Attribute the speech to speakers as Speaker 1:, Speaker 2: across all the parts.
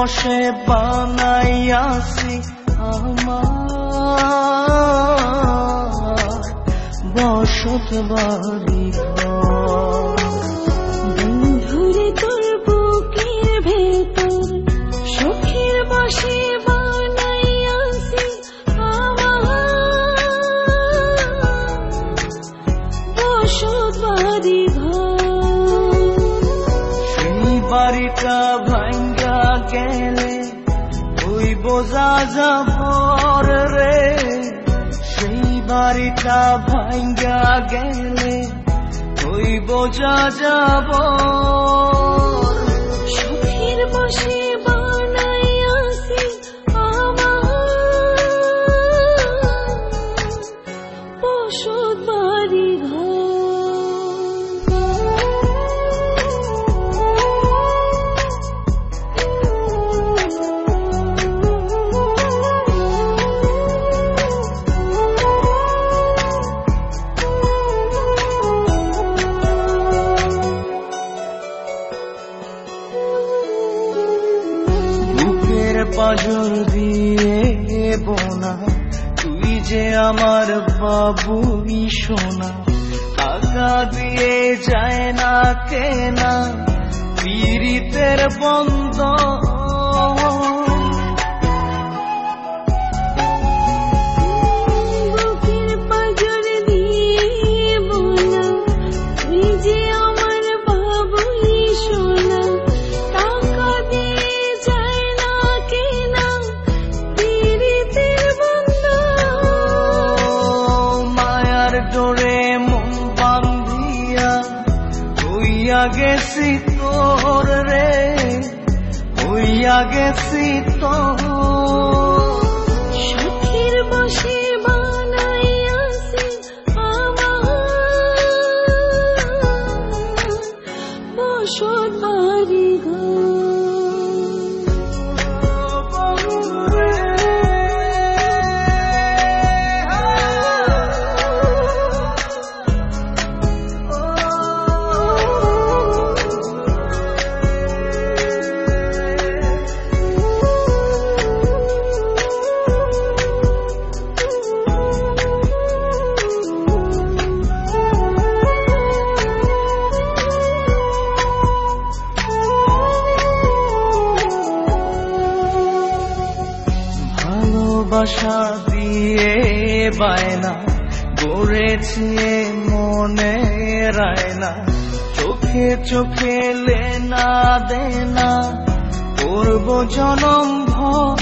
Speaker 1: বসে বানাইয়াছি আমার বসত বাড়ি ঘর।
Speaker 2: বন্ধুরে তোর বুকের ভেতর সুখের বসে বানাইয়াছি আমার বসত বাড়ি ঘর।
Speaker 1: সেই বাড়িটা ভাঙ্গা গেলে ওই বোঝা যাবর রে, সেই বাড়িটা ভাঙ্গা গেলে ওই বোঝা যাবর।
Speaker 2: সুখের বসে বানাইয়াছি আমার বসত বাড়ি ঘর।
Speaker 1: পাজর দিয়ে বোনা তুই যে আমার বাবুই সোনা, টাকা দিয়ে যায় না কেনা পীড়িতের বন্ধ। গেছি তোর রে, হইয়া গেছি তোর।
Speaker 2: সুখের বসে বানাইয়াছি আমার বসত বাড়ি ঘর।
Speaker 1: ভালোবাসা দিয়ে বায়না গড়েছে মনে রায়না, চোখে চোখে লেনা দেনা করব জনম ভর।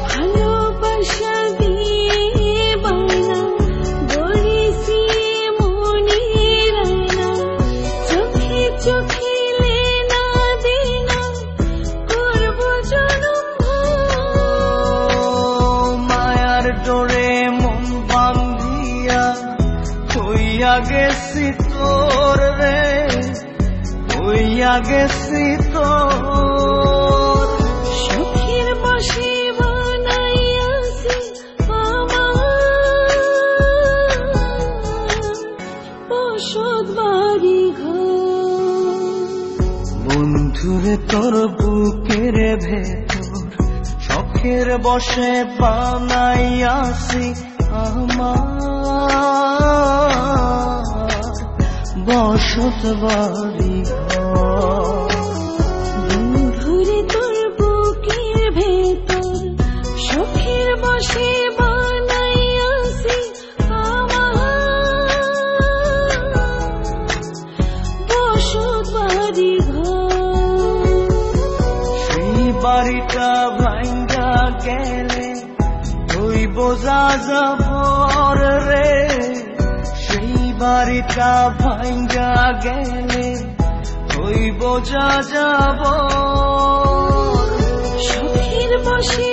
Speaker 2: ভালোবাসা দিয়ে বায়না গড়েছি মনে রায়না, চোখে চোখে হইয়া গেছি তোর রে, হইয়া গেছি তোর। সুখের বসে বানাইয়াছি আমার বসত বাড়ি ঘর।
Speaker 1: বন্ধুরে তোর বুকের ভেতর শখের বসে বানাইয়াছি আমার বসত বাড়ি ঘর।
Speaker 2: বন্ধুরে তোর বুকের ভেতর সুখের বসে বানাইয়াছি আমার বসত বাড়ি ঘর।
Speaker 1: সেই বাড়িটা ভাঙ্গা গেলে ওই বোঝা যাবর রে, সেই বাড়িটা ভাঙ্গা গেলে ওই বোঝা যাবর।
Speaker 2: সুখের বসে